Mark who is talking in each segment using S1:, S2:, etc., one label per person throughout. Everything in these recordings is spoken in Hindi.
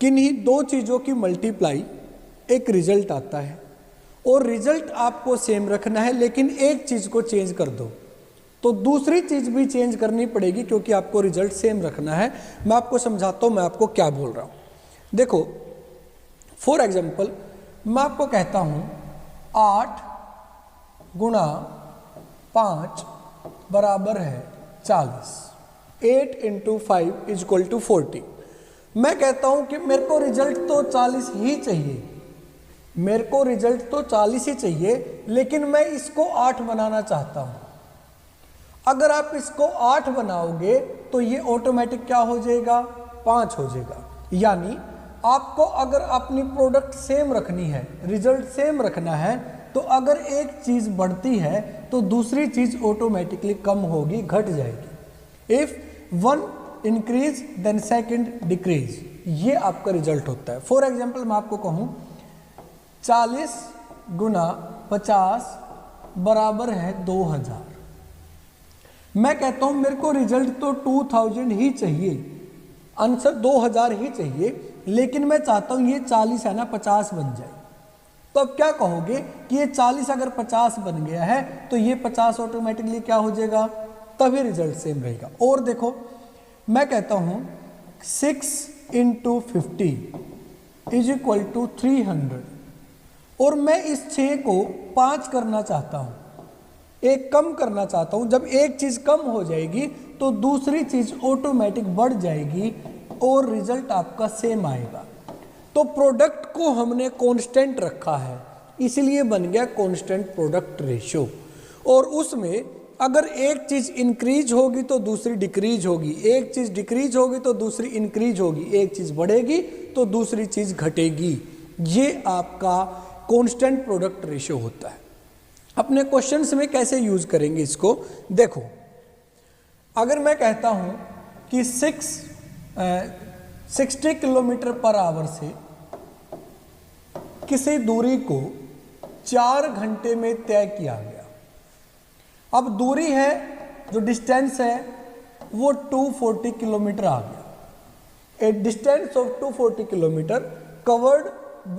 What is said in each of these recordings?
S1: किन्हीं दो चीज़ों की मल्टीप्लाई एक रिजल्ट आता है और रिजल्ट आपको सेम रखना है, लेकिन एक चीज़ को चेंज कर दो तो दूसरी चीज़ भी चेंज करनी पड़ेगी क्योंकि आपको रिजल्ट सेम रखना है। मैं आपको समझाता हूँ मैं आपको क्या बोल रहा हूँ। देखो फॉर एग्जाम्पल मैं आपको कहता हूँ 8 गुणा 5 बराबर है 40, 8 × 5 = 40। मैं कहता हूँ कि मेरे को रिजल्ट तो 40 ही चाहिए, मेरे को रिजल्ट तो 40 ही चाहिए, लेकिन मैं इसको 8 बनाना चाहता हूँ। अगर आप इसको 8 बनाओगे तो ये ऑटोमेटिक क्या हो जाएगा, 5 हो जाएगा। यानी आपको अगर अपनी प्रोडक्ट सेम रखनी है, रिजल्ट सेम रखना है, तो अगर एक चीज़ बढ़ती है तो दूसरी चीज़ ऑटोमेटिकली कम होगी, घट जाएगी। If one increase then second decrease, ये आपका रिजल्ट होता है। फॉर एग्जाम्पल मैं आपको कहूँ 40 गुना 50 बराबर है 2000। मैं कहता हूँ मेरे को रिजल्ट तो 2000 ही चाहिए, आंसर 2000 ही चाहिए, लेकिन मैं चाहता हूँ ये 40 है ना 50 बन जाए। तो अब क्या कहोगे कि ये 40 अगर 50 बन गया है तो ये 50 ऑटोमेटिकली क्या हो जाएगा, तभी रिजल्ट सेम रहेगा। और देखो मैं कहता हूँ 6 × 50 = 300 और मैं इस 6 को 5 करना चाहता हूँ, एक कम करना चाहता हूँ। जब एक चीज़ कम हो जाएगी तो दूसरी चीज़ ऑटोमेटिक बढ़ जाएगी और रिजल्ट आपका सेम आएगा। तो प्रोडक्ट को हमने कांस्टेंट रखा है, इसलिए बन गया कांस्टेंट प्रोडक्ट रेशियो। और उसमें अगर एक चीज़ इंक्रीज होगी तो दूसरी डिक्रीज होगी, एक चीज़ डिक्रीज होगी तो दूसरी इंक्रीज होगी, एक चीज़ बढ़ेगी तो दूसरी चीज़ घटेगी। ये आपका कांस्टेंट प्रोडक्ट रेशियो होता है। अपने क्वेश्चंस में कैसे यूज करेंगे इसको, देखो अगर मैं कहता हूं कि 60 km/h से किसी दूरी को 4 घंटे में तय किया गया। अब दूरी है, जो डिस्टेंस है वो 240 किलोमीटर आ गया। ए distance of 240 kilometre covered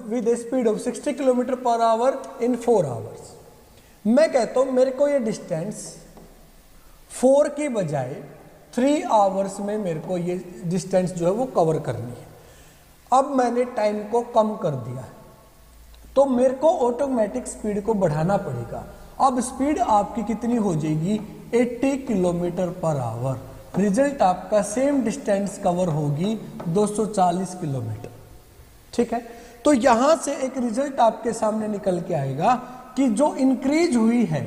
S1: with A speed of 60 km/h in 4 hours. मैं कहता हूँ मेरे को ये डिस्टेंस 4 की बजाय 3 आवर्स में मेरे को ये डिस्टेंस जो है वो कवर करनी है। अब मैंने टाइम को कम कर दिया है तो मेरे को ऑटोमेटिक स्पीड को बढ़ाना पड़ेगा। अब स्पीड आपकी कितनी हो जाएगी, 80 km/h। रिजल्ट आपका सेम डिस्टेंस कवर होगी 240 किलोमीटर। ठीक है, तो यहां से एक रिजल्ट आपके सामने निकल के आएगा कि जो इंक्रीज हुई है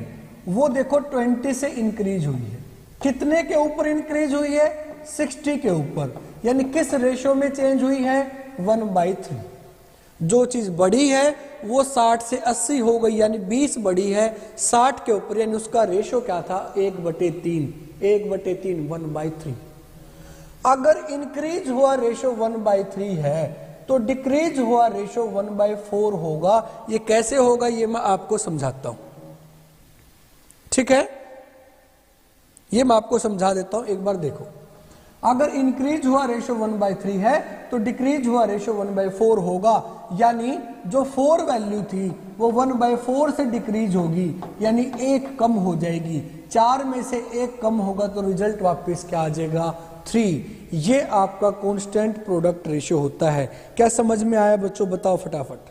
S1: वो देखो 20 से इंक्रीज हुई है। कितने के ऊपर इंक्रीज हुई है, 60 के ऊपर। यानी किस रेशो में चेंज हुई है, 1/3। जो चीज बढ़ी है वो 60 से 80 हो गई, यानी 20 बढ़ी है 60 के ऊपर, यानी उसका रेशो क्या था, 1/3। 1/3 1/3। अगर इंक्रीज हुआ रेशो 1/3 है तो डिक्रीज हुआ रेशो 1/4 होगा। ये कैसे होगा ये मैं आपको समझाता हूं। ठीक है, ये मैं आपको समझा देता हूं, एक बार देखो। अगर इंक्रीज हुआ रेशो 1/3 है तो डिक्रीज हुआ रेशो 1/4 होगा। यानी जो 4 वैल्यू थी वो 1/4 से डिक्रीज होगी, यानी 1 कम हो जाएगी। 4 में से 1 कम होगा तो रिजल्ट वापस क्या आ जाएगा, 3। ये आपका कांस्टेंट प्रोडक्ट रेशियो होता है। क्या समझ में आया बच्चों, बताओ फटाफट।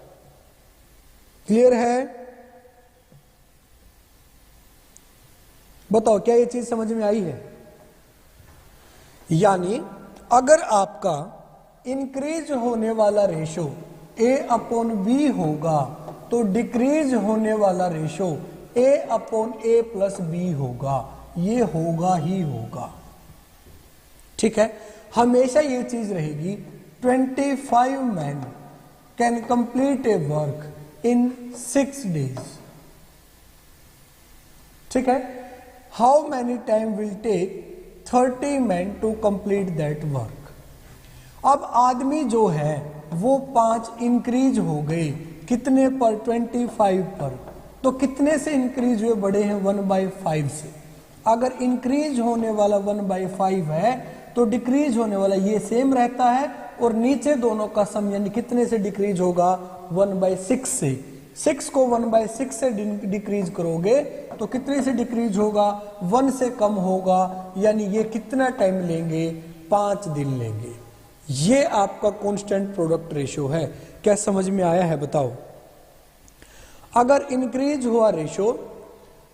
S1: क्लियर है, बताओ क्या ये चीज समझ में आई है। यानी अगर आपका इंक्रीज होने वाला रेशो A/B होगा तो डिक्रीज होने वाला रेशो A/A+B होगा। ये होगा ही होगा। ठीक है, हमेशा ये चीज रहेगी। 25 men can complete a work in 6 days। ठीक है, how many time will take 30 men to complete that work. अब आदमी जो है वो 5 इंक्रीज हो गए, कितने पर, 25 पर। तो कितने से इंक्रीज हुए, बड़े हैं 1/5 से। अगर इंक्रीज होने वाला 1/5 है तो डिक्रीज होने वाला ये सेम रहता है और नीचे दोनों का सम यानी कितने से डिक्रीज होगा, 1/6 से। 6 को 1/6 से डिक्रीज करोगे तो कितने से डिक्रीज होगा, 1 से कम होगा, यानी ये कितना टाइम लेंगे, 5 दिन लेंगे। ये आपका कांस्टेंट प्रोडक्ट रेशियो है। क्या समझ में आया है बताओ। अगर इंक्रीज हुआ रेशो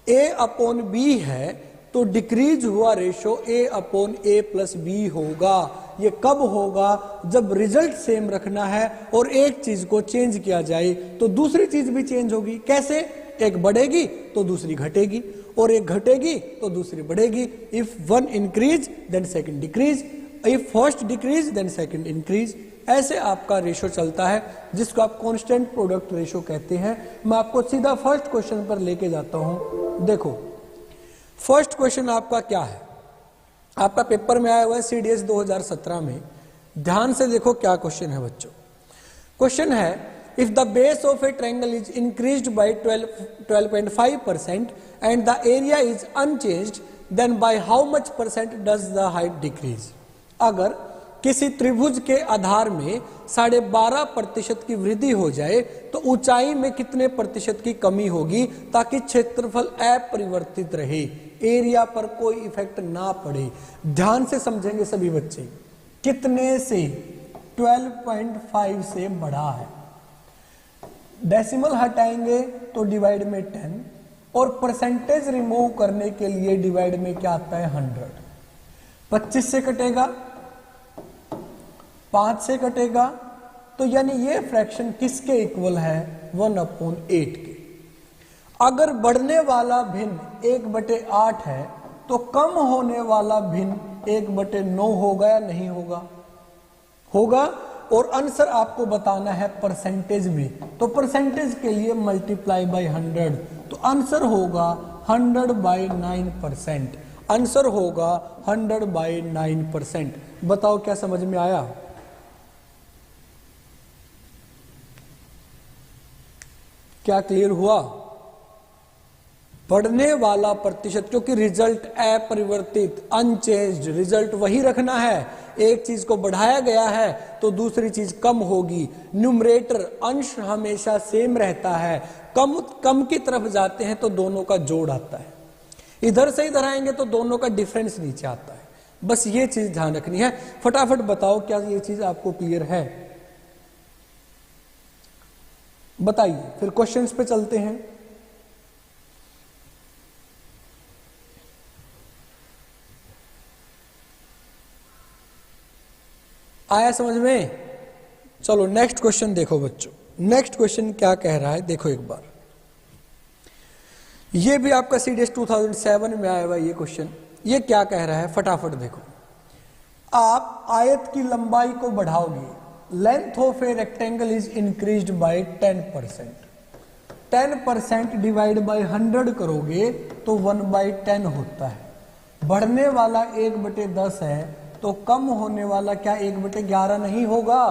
S1: A/B है तो डिक्रीज हुआ रेशो A/A+B होगा। ये कब होगा, जब रिजल्ट सेम रखना है और एक चीज को चेंज किया जाए तो दूसरी चीज भी चेंज होगी। कैसे, एक बढ़ेगी तो दूसरी घटेगी और एक घटेगी तो दूसरी बढ़ेगी। If one increase then second decrease, if first decrease then second increase. ऐसे आपका रेशो चलता है जिसको आप कांस्टेंट प्रोडक्ट रेशो कहते हैं। मैं आपको सीधा फर्स्ट क्वेश्चन पर लेके जाता हूं। देखो फर्स्ट क्वेश्चन आपका क्या है, आपका पेपर में आया हुआ है CDS 2017 में। ध्यान से देखो क्या क्वेश्चन है बच्चों। क्वेश्चन है if the base of a triangle is increased by 12.5% and the area is unchanged then by how much percent does the height decrease. अगर किसी त्रिभुज के आधार में 12.5% की वृद्धि हो जाए तो ऊंचाई में कितने प्रतिशत की कमी होगी ताकि क्षेत्रफल अपरिवर्तित रहे, एरिया पर कोई इफेक्ट ना पड़े। ध्यान से समझेंगे सभी बच्चे। कितने से, 12.5 से बढ़ा है। डेसिमल हटाएंगे तो डिवाइड में 10 और परसेंटेज रिमूव करने के लिए डिवाइड में क्या आता है, 100। 25 से कटेगा, 5 से कटेगा, तो यानी ये फ्रैक्शन किसके इक्वल है, 1/8 के। अगर बढ़ने वाला भिन्न 1/8 है तो कम होने वाला भिन्न 1/9 होगा या नहीं होगा, होगा। और आंसर आपको बताना है परसेंटेज में, तो परसेंटेज के लिए मल्टीप्लाई बाय 100, तो आंसर होगा 100/9%। आंसर होगा 100/9%। बताओ क्या समझ में आया। क्या क्लियर हुआ। बढ़ने वाला प्रतिशत, क्योंकि रिजल्ट अपरिवर्तित अनचेंज्ड, रिजल्ट वही रखना है। एक चीज को बढ़ाया गया है तो दूसरी चीज कम होगी। न्यूमरेटर अंश हमेशा सेम रहता है, कम की तरफ जाते हैं तो दोनों का जोड़ आता है, इधर से इधर आएंगे तो दोनों का डिफरेंस नीचे आता है। बस ये चीज ध्यान रखनी है। फटाफट बताओ क्या ये चीज आपको क्लियर है, बताइए, फिर क्वेश्चंस पे चलते हैं। आया समझ में। चलो नेक्स्ट क्वेश्चन देखो बच्चों। नेक्स्ट क्वेश्चन क्या कह रहा है देखो एक बार। ये भी आपका CDS 2007 में आया हुआ ये क्वेश्चन। ये क्या कह रहा है फटाफट देखो। आप आयत की लंबाई को बढ़ाओगे, length of a rectangle is increased by 10%। 10% divide by 100 करोगे तो 1/10 होता है। बढ़ने वाला 1/10 है तो कम होने वाला क्या 1/11 नहीं होगा,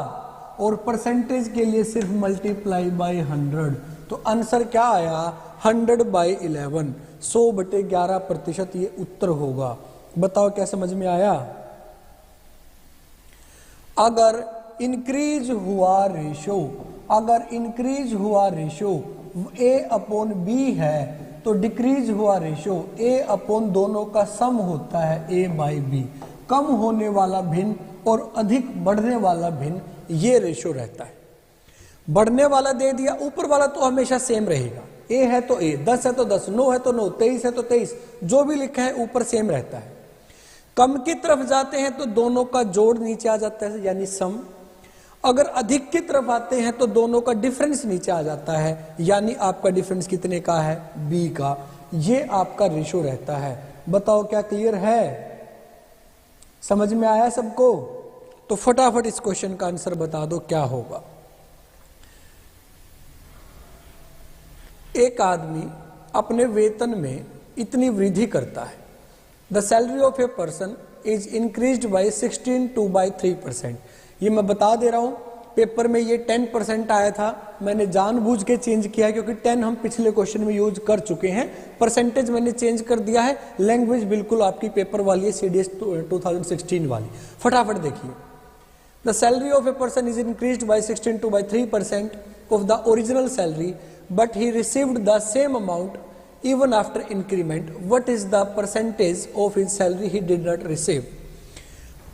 S1: और परसेंटेज के लिए सिर्फ मल्टीप्लाई बाय 100, तो आंसर क्या आया 100/11, 100/11% ये उत्तर होगा। बताओ क्या समझ में आया। अगर इंक्रीज हुआ रेशो, अगर इंक्रीज हुआ रेशो A/B है तो डिक्रीज हुआ रेशो A/ दोनों का सम होता है A/B। कम होने वाला भिन्न और अधिक बढ़ने वाला भिन्न ये रेशो रहता है। बढ़ने वाला दे दिया, ऊपर वाला तो हमेशा सेम रहेगा, A है तो A, 10 है तो 10, 9 है तो 9, 23 है तो 23, जो भी लिखा है ऊपर सेम रहता है। कम की तरफ जाते हैं तो दोनों का जोड़ नीचे आ जाता है यानी सम। अगर अधिक की तरफ आते हैं तो दोनों का डिफरेंस नीचे आ जाता है, यानी आपका डिफरेंस कितने का है, B का। ये आपका रेशो रहता है। बताओ क्या क्लियर है, समझ में आया सबको। तो फटाफट इस क्वेश्चन का आंसर बता दो क्या होगा। एक आदमी अपने वेतन में इतनी वृद्धि करता है, the salary of a person is increased bye 16.3%। ये मैं बता दे रहा हूं, पेपर में ये 10% आया था, मैंने जानबूझ के चेंज किया है क्योंकि 10 हम पिछले क्वेश्चन में यूज कर चुके हैं। परसेंटेज मैंने चेंज कर दिया है, लैंग्वेज बिल्कुल आपकी पेपर वाली है CDS 2016 वाली। फटाफट देखिए, the salary of a person is increased bye 16.3% of the original salary but he received the same amount even after increment, what is the percentage of his salary he did not receive.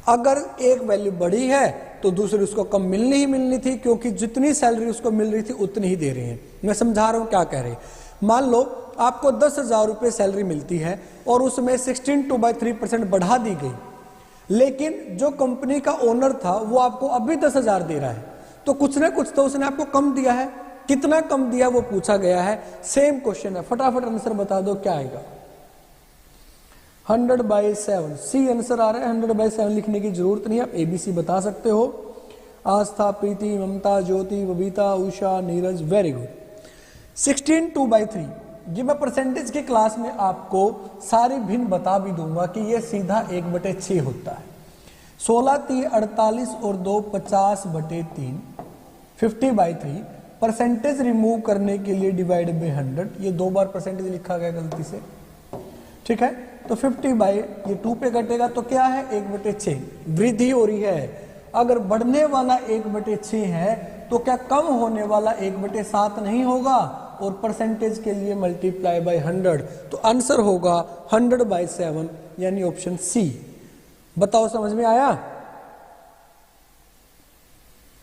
S1: अगर एक वैल्यू बढ़ी है तो दूसरी उसको कम मिलनी ही मिलनी थी, क्योंकि जितनी सैलरी उसको मिल रही थी उतनी ही दे रही है। मैं समझा रहा हूं क्या कह रहे हैं। मान लो आपको 10,000 रुपये सैलरी मिलती है और उसमें 16.3% बढ़ा दी गई, लेकिन जो कंपनी का ओनर था वो आपको अभी 10,000 दे रहा है, तो कुछ ना कुछ तो उसने आपको कम दिया है। कितना कम दिया वो पूछा गया है। सेम क्वेश्चन है, फटाफट आंसर बता दो क्या आएगा। 100/7 सी आंसर आ रहा है। 100/7 लिखने की जरूरत नहीं, आप ABC बता सकते हो। आस्था, प्रीति, ममता, ज्योति, बबीता, उषा, नीरज, वेरी गुड। 16/2/3 ये मैं परसेंटेज की क्लास में आपको सारी भिन्न बता भी दूंगा कि ये सीधा 1/6 होता है। 16 3 48 और 2 50/3 50/3 परसेंटेज रिमूव करने के लिए डिवाइड बाय 100, ये 2 बार परसेंटेज लिखा गया गलती से, ठीक है। तो 50 ये 2 पे कटेगा तो क्या है 1/6, वृद्धि हो रही है। अगर बढ़ने वाला 1/6 है तो क्या कम होने वाला 1/7 नहीं होगा, और परसेंटेज के लिए मल्टीप्लाई बाय 100, तो आंसर होगा 100/7 यानी ऑप्शन सी। बताओ समझ में आया।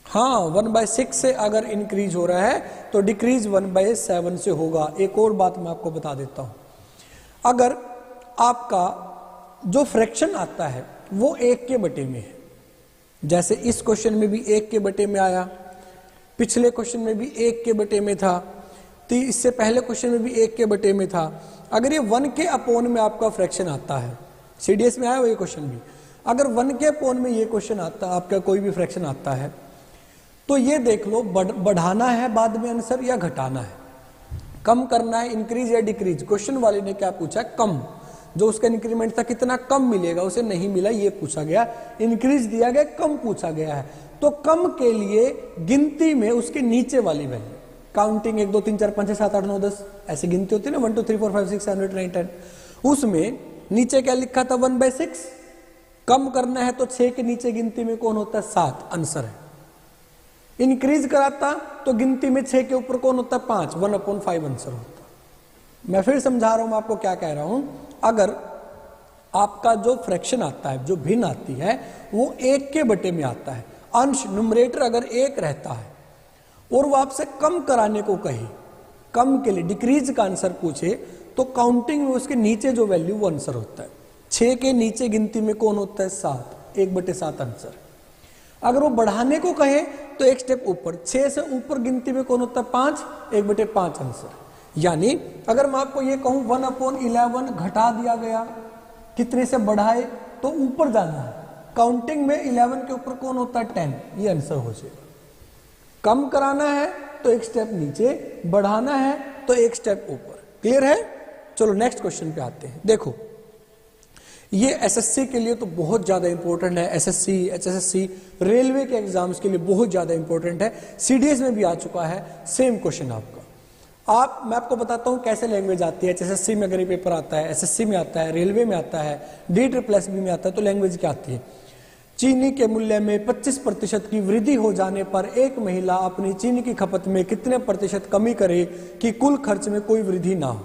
S1: हाँ, 1/6 से अगर इंक्रीज हो रहा है तो डिक्रीज 1/7 से होगा। एक और बात मैं आपको बता देता हूं, अगर आपका जो फ्रैक्शन आता है वो 1 के बटे में है, जैसे इस क्वेश्चन में भी 1 के बटे में आया, पिछले क्वेश्चन में भी 1 के बटे में था, तो इससे पहले क्वेश्चन में भी 1 के बटे में था। अगर ये 1 के अपॉन में आपका फ्रैक्शन आता है, CDS में आया हुआ ये क्वेश्चन भी, अगर 1 के अपॉन में ये क्वेश्चन आता है, आपका कोई भी फ्रैक्शन आता है, तो ये देख लो बढ़ाना है बाद में आंसर या घटाना है, कम करना है, इंक्रीज या डिक्रीज। क्वेश्चन वाले ने क्या पूछा, कम। जो उसका इंक्रीमेंट था कितना कम मिलेगा, उसे नहीं मिला ये पूछा गया, इंक्रीज दिया गया, कम पूछा गया है। तो कम के लिए गिनती में उसके नीचे वाली वैल्यू, काउंटिंग 1 2 3 4 5 6 7 8 9 10 ऐसी गिनती होती है ना, 1 2 3 4 5 6 7 8 9 10, उसमें नीचे क्या लिखा था 1/6। कम करना है तो 6 के नीचे गिनती में कौन होता है 7, आंसर है। इंक्रीज कराता तो गिनती में 6 के ऊपर कौन होता है 5, 1/5 आंसर होता। मैं फिर समझा रहा हूं, मैं आपको क्या कह रहा हूं, अगर आपका जो फ्रैक्शन आता है, जो भिन्न आती है, वो 1 के बटे में आता है, अंश न्यूमरेटर अगर 1 रहता है और वो आपसे कम कराने को कहे, कम के लिए डिक्रीज का आंसर पूछे, तो काउंटिंग में उसके नीचे जो वैल्यू वो आंसर होता है। 6 के नीचे गिनती में कौन होता है 7, 1/7 आंसर। अगर वो बढ़ाने को कहे तो एक स्टेप ऊपर, 6 से ऊपर गिनती में कौन होता है 5, 1/5 आंसर। यानी अगर मैं आपको ये कहूं 1/11 घटा दिया गया, कितने से बढ़ाए, तो ऊपर जाना है, काउंटिंग में 11 के ऊपर कौन होता है 10, ये आंसर हो जाएगा। कम कराना है तो एक स्टेप नीचे, बढ़ाना है तो एक स्टेप ऊपर। क्लियर है। चलो नेक्स्ट क्वेश्चन पे आते हैं। देखो ये एसएससी के लिए तो बहुत ज्यादा इंपॉर्टेंट है, एसएससी एचएसएससी रेलवे के एग्जाम्स के लिए बहुत ज्यादा इंपॉर्टेंट है, सीडीएस में भी आ चुका है सेम क्वेश्चन आपका। मैं आपको बताता हूं कैसे लैंग्वेज आती है। एचएसएससी में अगर ये पेपर आता है, एसएससी में आता है, रेलवे में आता है, DSSB में आता है, तो लैंग्वेज क्या आती है। चीनी के मूल्य में 25% की वृद्धि हो जाने पर एक महिला अपनी चीनी की खपत में कितने प्रतिशत कमी करे कि कुल खर्च में कोई वृद्धि ना हो।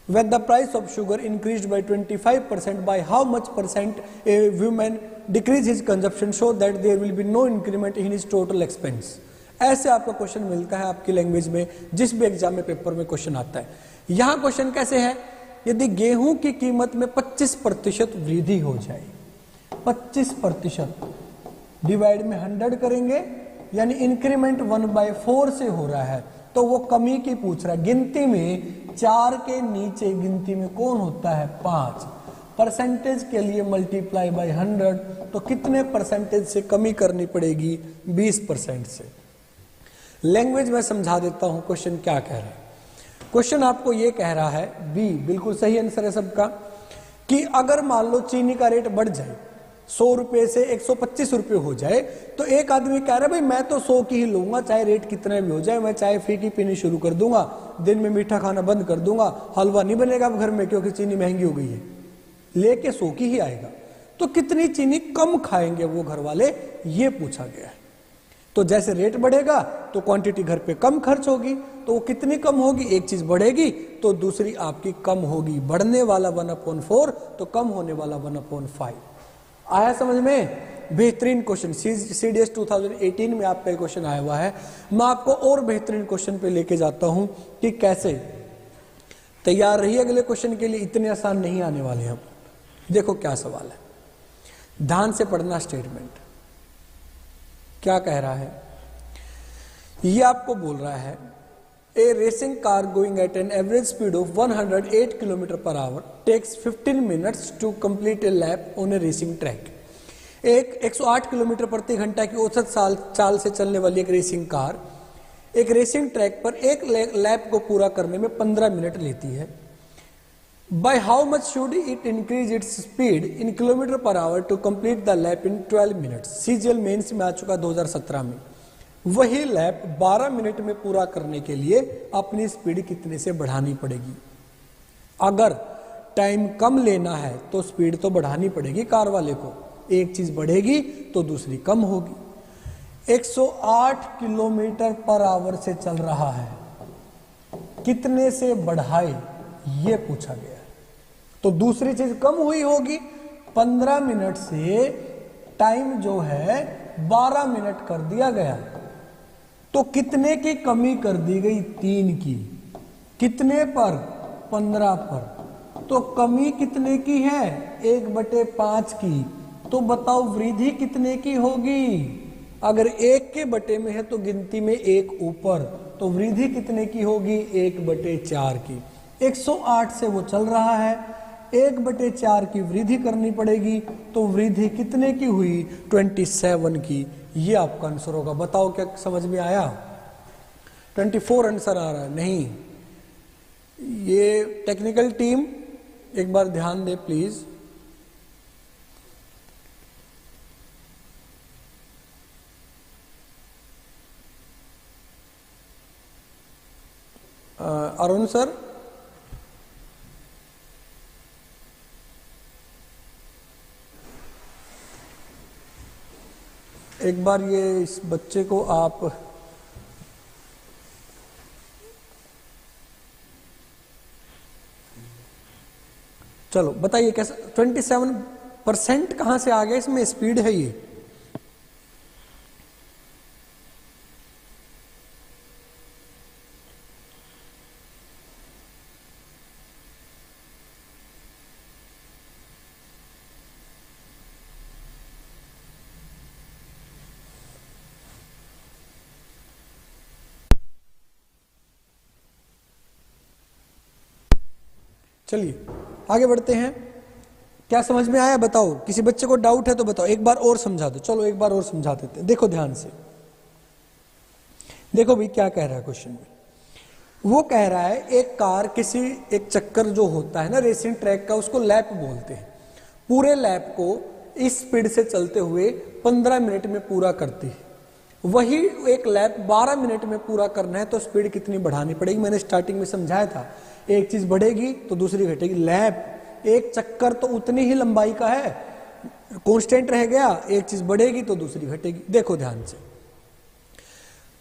S1: When the price of sugar increased by 25%, by how much percent a woman decrease his consumption so that there will be no increment in his total expense। ऐसे आपका क्वेश्चन मिलता है आपकी लैंग्वेज में, जिस भी एग्जाम में पेपर में क्वेश्चन आता है। यहाँ क्वेश्चन कैसे है, यदि गेहूं की कीमत में 25% वृद्धि हो जाए, 25% डिवाइड में 100 करेंगे, यानी इंक्रीमेंट 1/4 से हो रहा है, तो वो कमी की पूछ रहा है। गिनती में 4 के नीचे गिनती में कौन होता है 5, परसेंटेज के लिए मल्टीप्लाई बाय 100, तो कितने परसेंटेज से कमी करनी पड़ेगी 20% से। लैंग्वेज में समझा देता हूं क्वेश्चन क्या कह रहा है। क्वेश्चन आपको ये कह रहा है, बी बिल्कुल सही आंसर है सबका, कि अगर मान लो चीनी का रेट बढ़ जाए 100 रुपए से 125 रुपए हो जाए, तो एक आदमी कह रहा है भाई मैं तो 100 की ही लूंगा, चाहे रेट कितना भी हो जाए, मैं चाय फीकी पीनी शुरू कर दूंगा, दिन में मीठा खाना बंद कर दूंगा, हलवा नहीं बनेगा घर में क्योंकि चीनी महंगी हो गई है, लेके 100 की ही आएगा। तो कितनी चीनी कम खाएंगे वो घर वाले, ये पूछा गया है। तो जैसे रेट बढ़ेगा तो क्वांटिटी घर पे कम खर्च होगी, तो वो कितनी कम होगी, एक चीज बढ़ेगी तो दूसरी आपकी कम होगी। बढ़ने वाला 1/4 तो कम होने वाला 1/5। आया समझ में? बेहतरीन क्वेश्चन, CDS 2018 में आपका क्वेश्चन आया हुआ है। मैं आपको और बेहतरीन क्वेश्चन पे लेके जाता हूं कि कैसे। तैयार रहिए अगले क्वेश्चन के लिए, इतने आसान नहीं आने वाले हम। देखो क्या सवाल है, ध्यान से पढ़ना स्टेटमेंट। क्या कह रहा है, ये आपको बोल रहा है a racing car going at an average speed of 108 km/h takes 15 minutes to complete a lap on a racing track. एक 108 किलोमीटर प्रति घंटा की औसत चाल से चलने वाली एक रेसिंग कार एक रेसिंग ट्रैक पर एक लैप को पूरा करने में 15 मिनट लेती है। By how much should it increase its speed in km/h to complete the lap in 12 minutes. CGL mains में आ चुका 2017 में। वही लैप 12 मिनट में पूरा करने के लिए अपनी स्पीड कितने से बढ़ानी पड़ेगी। अगर टाइम कम लेना है तो स्पीड तो बढ़ानी पड़ेगी कार वाले को, एक चीज बढ़ेगी तो दूसरी कम होगी। 108 km/h से चल रहा है, कितने से बढ़ाए ये पूछा गया है। तो दूसरी चीज कम हुई होगी, 15 मिनट से टाइम जो है 12 मिनट कर दिया गया। तो कितने की कमी कर दी गई, 3 की। कितने पर, 15 पर। तो कमी कितने की है, 1/5 की। तो बताओ वृद्धि कितने की होगी। अगर 1 के बटे में है तो गिनती में 1 ऊपर, तो वृद्धि कितने की होगी, 1/4 की। 108 से वो चल रहा है, 1/4 की वृद्धि करनी पड़ेगी, तो वृद्धि कितने की हुई, 27 की। ये आपका आंसर होगा। बताओ क्या समझ में आया? 24 आंसर आ रहा है, नहीं। ये टेक्निकल टीम एक बार ध्यान दे प्लीज। अरुण सर, एक बार ये इस बच्चे को आप चलो बताइए कैसा 27% कहां से आ गया, इसमें स्पीड है ये। चलिए आगे बढ़ते हैं। क्या समझ में आया बताओ? किसी बच्चे को डाउट है तो बताओ, एक बार और समझा दो। चलो एक बार और समझा देते हैं, देखो ध्यान से। देखो भाई क्या कह रहा है क्वेश्चन में। वो कह रहा है एक कार किसी एक चक्कर जो होता है ना रेसिंग ट्रैक का, उसको लैप बोलते हैं। पूरे लैप को इस स्पीड से चलते हुए 15 मिनट में पूरा करती है। वही एक लैप 12 मिनट में पूरा करना है तो स्पीड कितनी बढ़ानी पड़ेगी। मैंने स्टार्टिंग में समझाया था, एक चीज बढ़ेगी तो दूसरी घटेगी। लैप एक चक्कर तो उतनी ही लंबाई का है, कांस्टेंट रह गया, एक चीज बढ़ेगी तो दूसरी घटेगी। देखो ध्यान से,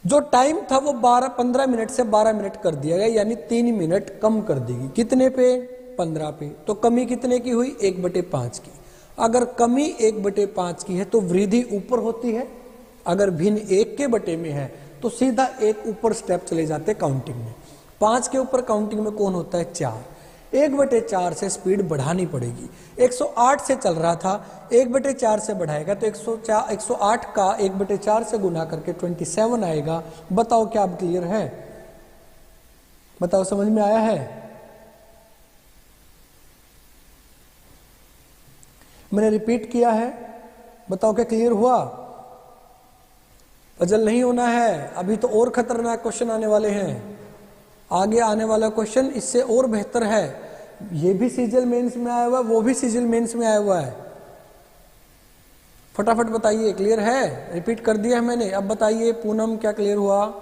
S1: जो टाइम था वो 15 मिनट से 12 मिनट कर दिया गया, यानी 3 मिनट कम कर देगी। कितने पे, 15 पे। तो कमी कितने की हुई, 1/5 की। अगर कमी 1/5 की है तो वृद्धि ऊपर होती है, अगर भिन्न 1 के बटे में है तो सीधा 1 ऊपर स्टेप चले जाते काउंटिंग में। 5 के ऊपर काउंटिंग में कौन होता है, 4। 1/4 से स्पीड बढ़ानी पड़ेगी। 108 से चल रहा था, 1/4 से बढ़ाएगा तो 108 का 1/4 से गुना करके 27 आएगा। बताओ क्या अब क्लियर है? बताओ समझ में आया है? मैंने रिपीट किया है, बताओ क्या क्लियर हुआ? पजल नहीं होना है, अभी तो और खतरनाक क्वेश्चन आने वाले हैं। आगे आने वाला क्वेश्चन इससे और बेहतर है। ये भी सीजीएल मेंस में आया हुआ है, वो भी सीजीएल मेंस में आया हुआ है। फटाफट बताइए, क्लियर है? रिपीट कर दिया है मैंने, अब बताइए पूनम क्या क्लियर हुआ?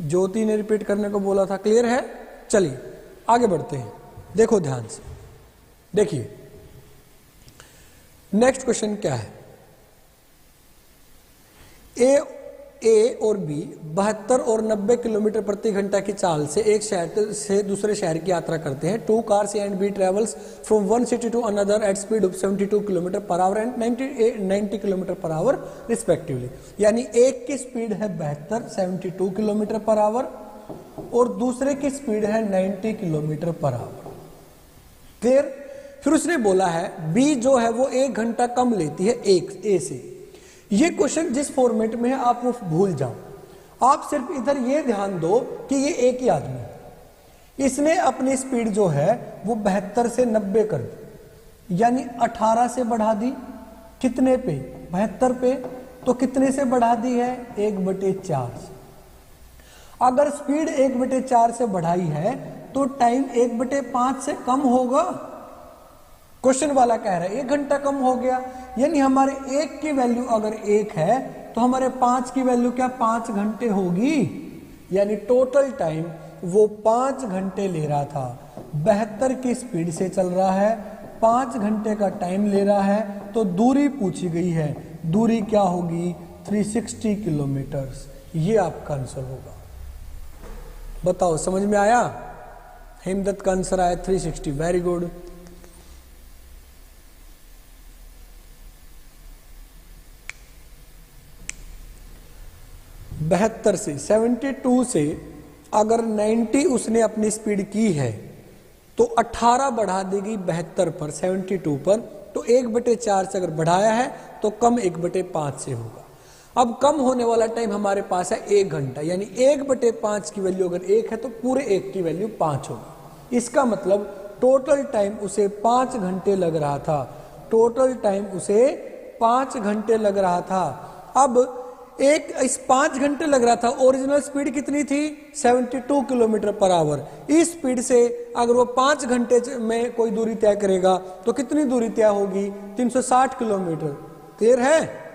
S1: ज्योति ने रिपीट करने को बोला था, क्लियर है? चलिए आगे बढ़ते हैं, देखो ध्यान से। देखिए नेक्स्ट क्वेश्चन क्या है, ए और बी 72 और 90 किलोमीटर प्रति घंटा की चाल से एक शहर से दूसरे शहर की यात्रा करते हैं। 2 cars A and B travels from one city to another at speed of 72 kilometre per hour and 90 kilometre per hour respectively. यानी एक की स्पीड है 72 किलोमीटर पर आवर और दूसरे की स्पीड है 90 किलोमीटर पर आवर। क्लियर? फिर उसने बोला है बी जो है वो 1 घंटा कम लेती है ए से। ये क्वेश्चन जिस फॉर्मेट में है आप वो भूल जाओ, आप सिर्फ इधर ये ध्यान दो कि ये एक ही आदमी है, इसने अपनी स्पीड जो है वो 72 से 90 कर दी, यानी 18 से बढ़ा दी कितने पे, 72 पे, तो कितने से बढ़ा दी है 1/4 से। अगर स्पीड 1/4 से बढ़ाई है तो टाइम 1/5 से कम होगा। क्वेश्चन वाला कह रहा है 1 घंटा कम हो गया, यानी हमारे 1 की वैल्यू अगर 1 है तो हमारे 5 की वैल्यू क्या 5 घंटे होगी, यानी टोटल टाइम वो 5 घंटे ले रहा था। 72 की स्पीड से चल रहा है, 5 घंटे का टाइम ले रहा है, तो दूरी पूछी गई है, दूरी क्या होगी 360 किलोमीटर्स। ये आपका आंसर होगा। बताओ समझ में आया? हेमदत्त का आंसर आया 360। Very good. बहत्तर से 72 से अगर 90 उसने अपनी स्पीड की है तो 18 बढ़ा देगी 72 पर 72 पर, तो 1/4 से अगर बढ़ाया है तो कम 1/5 से होगा। अब कम होने वाला टाइम हमारे पास है 1 घंटा, यानी 1/5 की वैल्यू अगर 1 है तो पूरे 1 की वैल्यू 5 होगी। इसका मतलब टोटल टाइम उसे 5 घंटे लग रहा था, टोटल टाइम उसे 5 घंटे लग रहा था। अब इस 5 घंटे लग रहा था, ओरिजिनल स्पीड कितनी थी 72 किलोमीटर पर आवर। इस स्पीड से अगर वो 5 घंटे में कोई दूरी तय करेगा तो कितनी दूरी तय होगी 360 किलोमीटर। क्लियर है?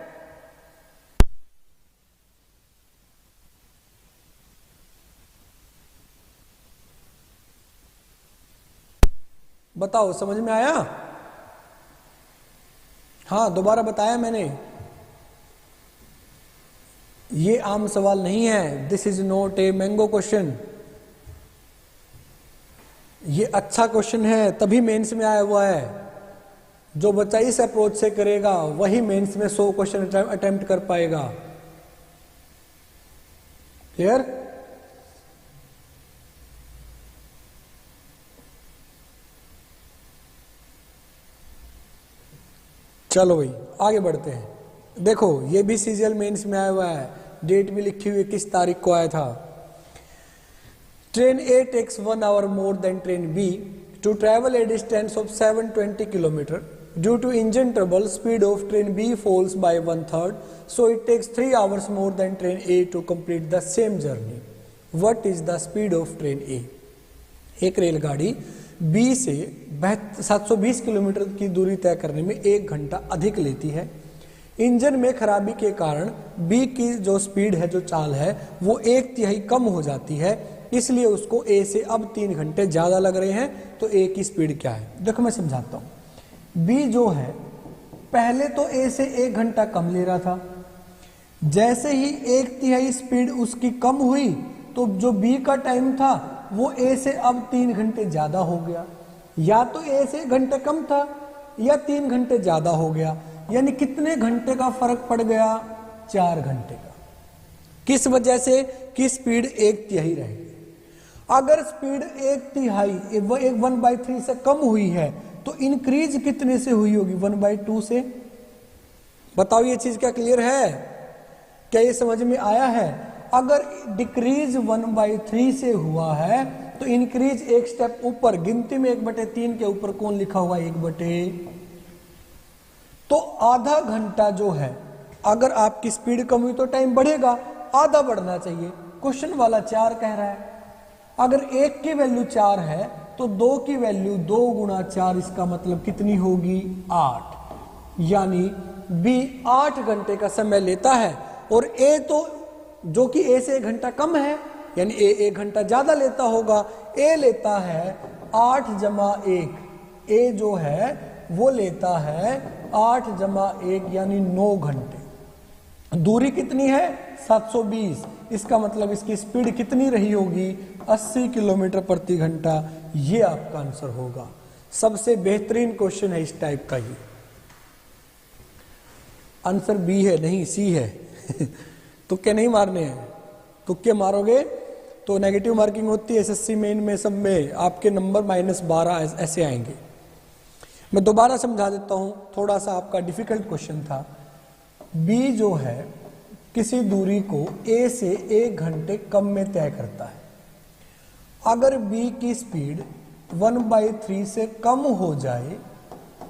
S1: बताओ समझ में आया? हाँ दोबारा बताया मैंने, ये आम सवाल नहीं है, this is not a mango question. ये अच्छा क्वेश्चन है तभी मेंस में आया हुआ है। जो बच्चा इस अप्रोच से करेगा वही मेंस में 100 क्वेश्चन अटेम्प्ट कर पाएगा। क्लियर? चलो भाई आगे बढ़ते हैं। देखो ये भी सीजीएल मेंस में आया हुआ है, डेट भी लिखी हुई है किस तारीख को आया था। Train A takes 1 hour more than train B to travel a distance of 720 kilometre. Due to engine trouble speed of train B falls by 1/3, so it takes 3 hours more than train A to complete the same journey. What is the speed of train A? एक रेलगाड़ी B से 720 किलोमीटर की दूरी तय करने में 1 घंटा अधिक लेती है। इंजन में खराबी के कारण B की जो स्पीड है, जो चाल है, वो 1/3 कम हो जाती है, इसलिए उसको A से अब 3 घंटे ज्यादा लग रहे हैं। तो A की स्पीड क्या है? देखो मैं समझाता हूं। B जो है पहले तो A से 1 घंटा कम ले रहा था, जैसे ही 1/3 स्पीड उसकी कम हुई तो जो B का टाइम था वो A से अब 3 घंटे ज्यादा हो गया। या तो A से 1 घंटे कम था या 3 घंटे ज्यादा हो गया, यानी कितने घंटे का फर्क पड़ गया? 4 घंटे का। किस वजह से? कि स्पीड 1/3 रह गई। अगर स्पीड 1/3 1/3 से कम हुई है तो इंक्रीज कितने से हुई होगी? 1/2 से। बताओ ये चीज क्या क्लियर है? क्या ये समझ में आया है? अगर डिक्रीज 1/3 से हुआ है तो इंक्रीज एक स्टेप ऊपर, गिनती में 1/3 के ऊपर कौन लिखा हुआ है? 1/, तो आधा घंटा जो है, अगर आपकी स्पीड कम हुई तो टाइम बढ़ेगा, आधा बढ़ना चाहिए। क्वेश्चन वाला 4 कह रहा है। अगर 1 की वैल्यू 4 है तो 2 की वैल्यू 2 × 4, इसका मतलब कितनी होगी? 8। यानी B 8 घंटे का समय लेता है और A तो जो कि A से 1 घंटा कम है, यानी A 1 घंटा ज्यादा लेता होगा। A लेता है 8 + 1, ए जो है वो लेता है 8 जमा 1 यानी 9 घंटे। दूरी कितनी है 720, इसका मतलब इसकी स्पीड कितनी रही होगी 80 किलोमीटर प्रति घंटा। ये आपका आंसर होगा। सबसे बेहतरीन क्वेश्चन है इस टाइप का। ये आंसर बी है, नहीं सी है। तुक्के नहीं मारने हैं, तुक्के मारोगे तो नेगेटिव मार्किंग होती है एसएससी मेन में, सब में आपके नंबर -12 ऐसे आएंगे। मैं दोबारा समझा देता हूं, थोड़ा सा आपका डिफिकल्ट क्वेश्चन था। बी जो है किसी दूरी को ए से 1 घंटे कम में तय करता है। अगर बी की स्पीड 1/3 से कम हो जाए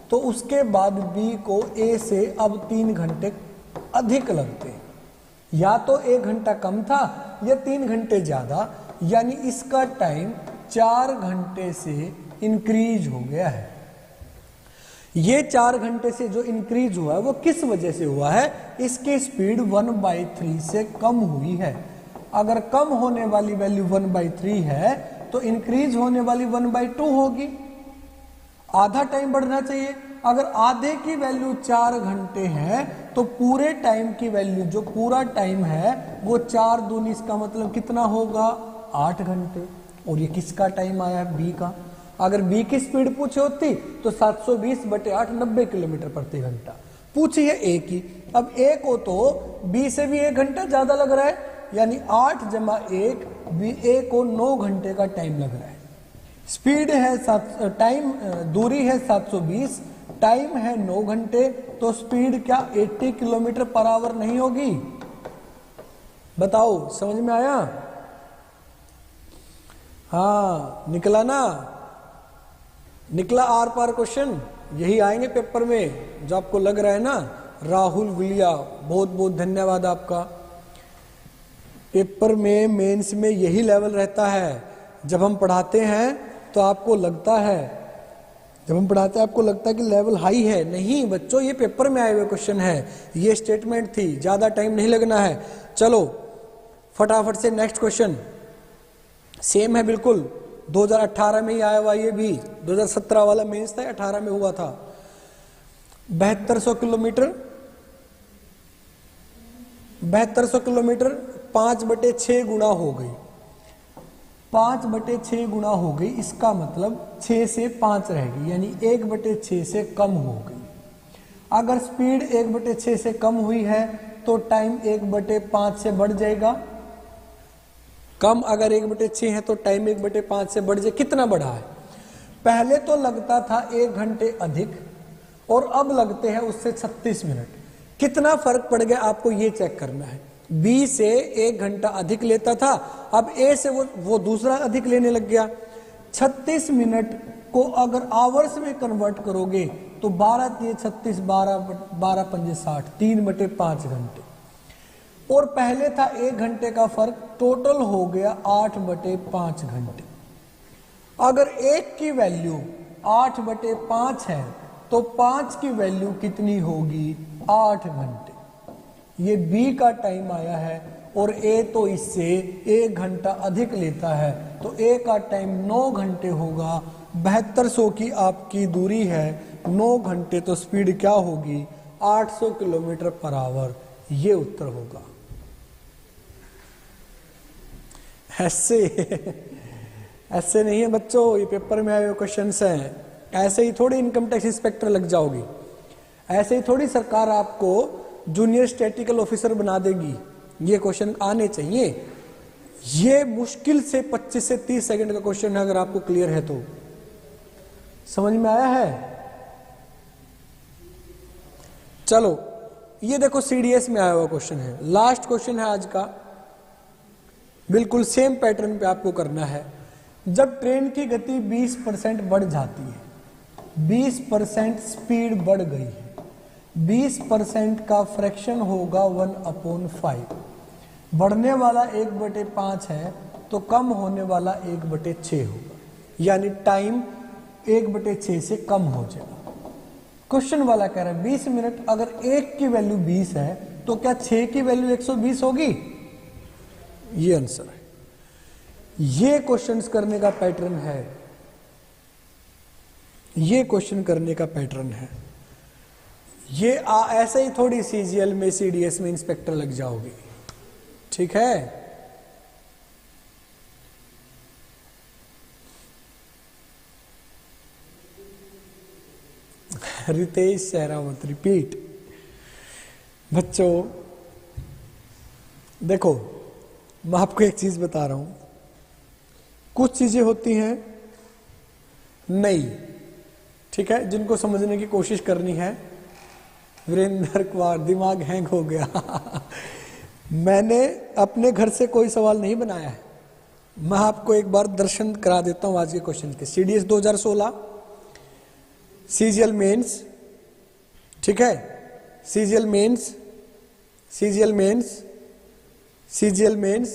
S1: तो उसके बाद बी को ए से अब 3 घंटे अधिक लगते हैं। या तो 1 घंटा कम था या 3 घंटे ज्यादा, यानी इसका टाइम 4 घंटे से इंक्रीज हो गया है। ये 4 घंटे से जो इंक्रीज हुआ है वो किस वजह से हुआ है, इसकी स्पीड 1/3 से कम हुई है। अगर कम होने वाली वैल्यू 1/3 है तो इंक्रीज होने वाली 1/2 होगी। आधा टाइम बढ़ना चाहिए। अगर आधे की वैल्यू 4 घंटे है तो पूरे टाइम की वैल्यू जो पूरा टाइम है वो 4 दूनी, इसका मतलब कितना होगा 8 घंटे। और ये किसका टाइम आया है बी का। अगर बी की स्पीड पूछी होती तो 720/8 90 किलोमीटर प्रति घंटा पूछी है ए की। अब ए को तो बी से भी 1 घंटा ज्यादा लग रहा है, यानी 8 जमा 1 बी ए को 9 घंटे का टाइम लग रहा है। स्पीड है टाइम दूरी है 720, टाइम है 9 घंटे, तो स्पीड क्या 80 किलोमीटर पर आवर नहीं होगी? बताओ, समझ में आया? हाँ निकला ना, निकला आर पार क्वेश्चन। यही आएंगे पेपर में जो आपको लग रहा है ना। राहुल गुलिया, बहुत बहुत धन्यवाद आपका। पेपर में मेंस में यही लेवल रहता है। जब हम पढ़ाते हैं तो आपको लगता है, जब हम पढ़ाते हैं आपको लगता है कि लेवल हाई है। नहीं बच्चों, ये पेपर में आए हुए क्वेश्चन है, ये स्टेटमेंट थी, ज्यादा टाइम नहीं लगना है। चलो फटाफट से नेक्स्ट क्वेश्चन। सेम है बिल्कुल, 2018 में ही आया हुआ, ये भी 2017 वाला मेंस था, 18 में हुआ था। 7200 किलोमीटर 5/6 गुना हो गई। 5/6 गुना हो गई, इसका मतलब 6 से 5 रहेगी, यानी 1/6 से कम हो गई। अगर स्पीड 1/6 से कम हुई है तो टाइम 1/5 से बढ़ जाएगा। कम अगर 1/6 है तो टाइम 1/5 से बढ़ जाए। कितना बढ़ा है? पहले तो लगता था 1 घंटे अधिक और अब लगते हैं उससे 36 मिनट। कितना फर्क पड़ गया आपको ये चेक करना है। बी से 1 घंटा अधिक लेता था, अब ए से वो दूसरा अधिक लेने लग गया। 36 मिनट को अगर आवर्स में कन्वर्ट करोगे तो 12 3 36, 12 5 60, 3/5 घंटे। और पहले था 1 घंटे का फर्क, टोटल हो गया 8/5 घंटे। अगर 1 की वैल्यू 8/5 है तो 5 की वैल्यू कितनी होगी? 8 घंटे। ये बी का टाइम आया है और ए तो इससे 1 घंटा अधिक लेता है, तो ए का टाइम 9 घंटे होगा। 7200 की आपकी दूरी है, 9 घंटे, तो स्पीड क्या होगी? 800 किलोमीटर पर आवर। ये उत्तर होगा। ऐसे नहीं है बच्चों, ये पेपर में आए हुए क्वेश्चंस हैं। ऐसे ही थोड़ी इनकम टैक्स इंस्पेक्टर लग जाओगी, ऐसे ही थोड़ी सरकार आपको जूनियर स्टैटिकल ऑफिसर बना देगी। ये क्वेश्चन आने चाहिए। ये मुश्किल से 25 से 30 सेकंड का क्वेश्चन है, अगर आपको क्लियर है तो। समझ में आया है? चलो ये देखो सीडीएस में आया हुआ क्वेश्चन है, लास्ट क्वेश्चन है आज का। बिल्कुल सेम पैटर्न पे आपको करना है। जब ट्रेन की गति 20% बढ़ जाती है, 20% स्पीड बढ़ गई है, 20% का फ्रैक्शन होगा 1/5। बढ़ने वाला 1/5 है तो कम होने वाला 1/6 होगा, यानी टाइम 1/6 से कम हो जाएगा। क्वेश्चन वाला कह रहा है 20 मिनट, अगर 1 की वैल्यू 20 है तो क्या 6 की वैल्यू 120 होगी? ये आंसर है। ये क्वेश्चंस करने का पैटर्न है। ये क्वेश्चन करने का पैटर्न है। ये ऐसे ही थोड़ी सीजीएल में सीडीएस में इंस्पेक्टर लग जाओगे, ठीक है। रितेश सहरावत रिपीट। बच्चों देखो, मैं आपको एक चीज बता रहा हूं, कुछ चीजें होती हैं नई, ठीक है, जिनको समझने की कोशिश करनी है। वीरेंद्र कुमार दिमाग हैंग हो गया मैंने अपने घर से कोई सवाल नहीं बनाया है, मैं आपको एक बार दर्शन करा देता हूं आज के क्वेश्चन के। सीडीएस 2016 सीजीएल मेंस, ठीक है, CGL mains, CGL mains, CGL mains,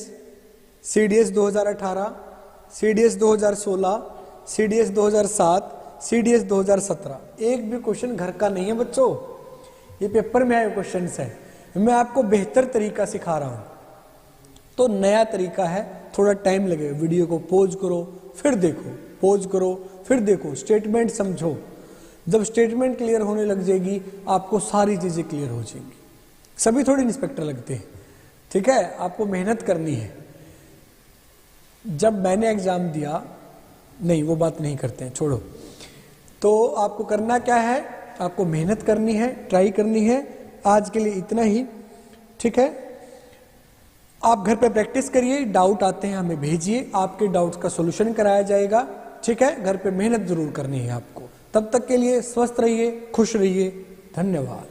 S1: CDS 2018, CDS 2016, CDS 2007, CDS 2017। एक भी क्वेश्चन घर का नहीं है बच्चों, ये पेपर में आए क्वेश्चन है। मैं आपको बेहतर तरीका सिखा रहा हूं, तो नया तरीका है, थोड़ा टाइम लगेगा। वीडियो को पॉज करो फिर देखो, पॉज करो फिर देखो, स्टेटमेंट समझो। जब स्टेटमेंट क्लियर होने लग जाएगी आपको सारी चीजें क्लियर हो जाएंगी। सभी थोड़ी इंस्पेक्टर लगते हैं, ठीक है, आपको मेहनत करनी है। जब मैंने एग्जाम दिया, नहीं वो बात नहीं करते हैं, छोड़ो। तो आपको करना क्या है, आपको मेहनत करनी है, ट्राई करनी है। आज के लिए इतना ही, ठीक है। आप घर पे प्रैक्टिस करिए, डाउट आते हैं हमें भेजिए, आपके डाउट्स का सॉल्यूशन कराया जाएगा, ठीक है। घर पे मेहनत जरूर करनी है आपको। तब तक के लिए स्वस्थ रहिए, खुश रहिए, धन्यवाद।